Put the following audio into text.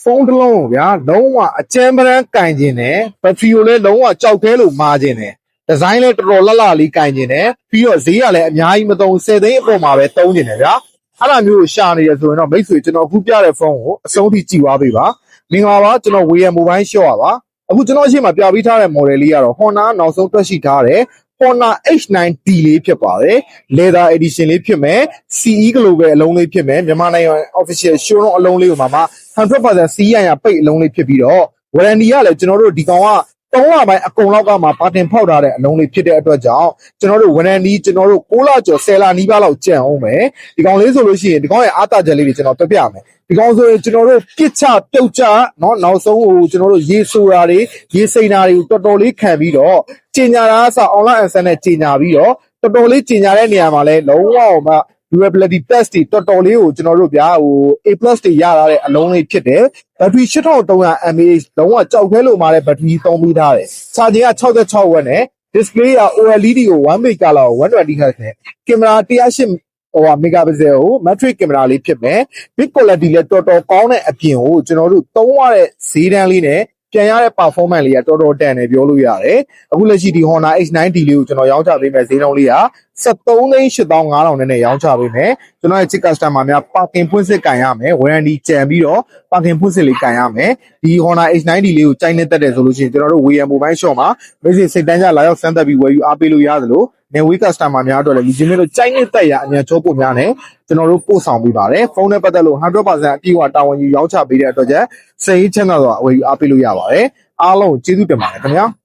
ဖုန်းတစ်လုံးဗျာလုံးဝအကျန်းပန်းကင်ခြင်းနဲ့ဘက်ထရီကိုလည်းလုံးဝကြောက်ခဲလို့မာခြင်းနဲ့ဒီဇိုင်းလည်းတော်တော်လှလှလေးကင်ခြင်းနဲ့ပြီးတော့ဈေးကလည်းအများကြီးမသုံး10သိန်းအပေါ်မှာပဲသုံးခြင်းနဲ့ဗျာအဲ့လိုမျိုးရှာနေရဆိုရင်တော့မိတ်ဆွေကျွန်တော်အခုပြတဲ့ဖုန်းကိုအဆုံးထိကြည့်သွားပေးပါမင်္ဂလာပါကျွန်တော်ဝေယံမိုဘိုင်းရှော့ပါအခုကျွန်တော်အရှိမပြပေးထားတဲ့ model လေးကတော့ Honda နောက်ဆုံးထွက်ရှိထားတဲ့ Honda H9D လေးဖြစ်ပါတယ် Leather Edition လေးဖြစ်မယ် CE Global အလုံးလေးဖြစ်မယ်မြန်မာနိုင်ငံ Official Showroom အလုံးလေးကိုမှ 100% CE ရပိတ်အလုံးလေးဖြစ်ပြီးတော့ Warranty ကလည်းကျွန်တော်တို့ဒီကောင်က3လပိုင်းအကုန်လောက်ကမှပါတင်ဖောက်ထားတဲ့အလုံးလေးဖြစ်တဲ့အတွက်ကြောင့်ကျွန်တော်တို့ warranty ကျွန်တော်တို့6လကျော်10လနီးပါးလောက်ကျန်အောင်မယ်ဒီကောင်လေးဆိုလို့ရှိရင်ဒီကောင်ရဲ့အားတာချက်လေးတွေကျွန်တော်ပြပြမယ်ဒီကောင်ဆိုရင်ကျွန်တော်တို့ပြစ်ချပြုတ်ချเนาะနောက်ဆုံးဟိုကျွန်တော်တို့ရေဆိုတာတွေရေစိန်တာတွေကိုတော်တော်လေးခံပြီးတော့ကြီးညာတာအစ online answer နဲ့ကြီးညာပြီးတော့တော်တော်လေးကြီးညာတဲ့နေရာမှာလဲလုံးဝမှ durability test တွေတော်တော်လေးကိုကျွန်တော်တို့ဗျာဟို A+ တွေရလာတဲ့အလုံးလေးဖြစ်တယ်ဘက်ထရီ8300 mAh လုံးဝကြောက်ခဲလို့မာတဲ့ဘက်ထရီသုံးပြီးထားတယ်။စာချိန်က66 watt နဲ့ display က OLED ကို1 big color ကို 120Hz နဲ့ကင်မရာ108 megapixel ကို matrix ကင်မရာလေးဖြစ်မယ်။ big quality လည်းတော်တော်ကောင်းတဲ့အပြင်ကိုကျွန်တော်တို့သုံးရတဲ့ဈေးတန်းလေးနဲ့ပြန်ရတဲ့ performance လေးကတော်တော်တန်တယ်ပြောလို့ရတယ်။အခုလက်ရှိဒီ Honda H9D လေးကိုကျွန်တော်ရောင်းချပေးမယ်ဈေးနှုန်းလေးက73,8500နဲ့ရောင်းချပေးမယ်။ကျွန်တော်ရဲ့ chip customer များ parking ဖွင့်စစ်ကန်ရမယ်။ warranty ကြံပြီးတော့ parking ဖွင့်စစ်လေးကန်ရမယ်။ဒီ Honda H9D လေးကိုကြိုက်နေတတ်တယ်ဆိုလို့ရှိရင်ကျွန်တော်တို့ Waymo Mobile Shop မှာ basic စိတ်တန်းကြလာရောက်စမ်းသပ်ပြီးဝယ်ယူအားပေးလို့ရသလိုနေဝေး customer များအတွက်လည်းဒီချင်းလေးတို့ကြိုက်နေတတ်ရအမြန်ချိုးပို့များနဲ့ကျွန်တော်တို့ပို့ဆောင်ပေးပါတယ်။ဖုန်းနဲ့ပတ်သက်လို့ 100% အပြည့်အဝတာဝန်ယူရောင်းချပေးတဲ့အတွက်ကျစိတ်ချမ်းသာစွာဝယ်ယူအားပေးလို့ရပါတယ်။အားလုံးကျေးဇူးတင်ပါတယ်ခင်ဗျာ။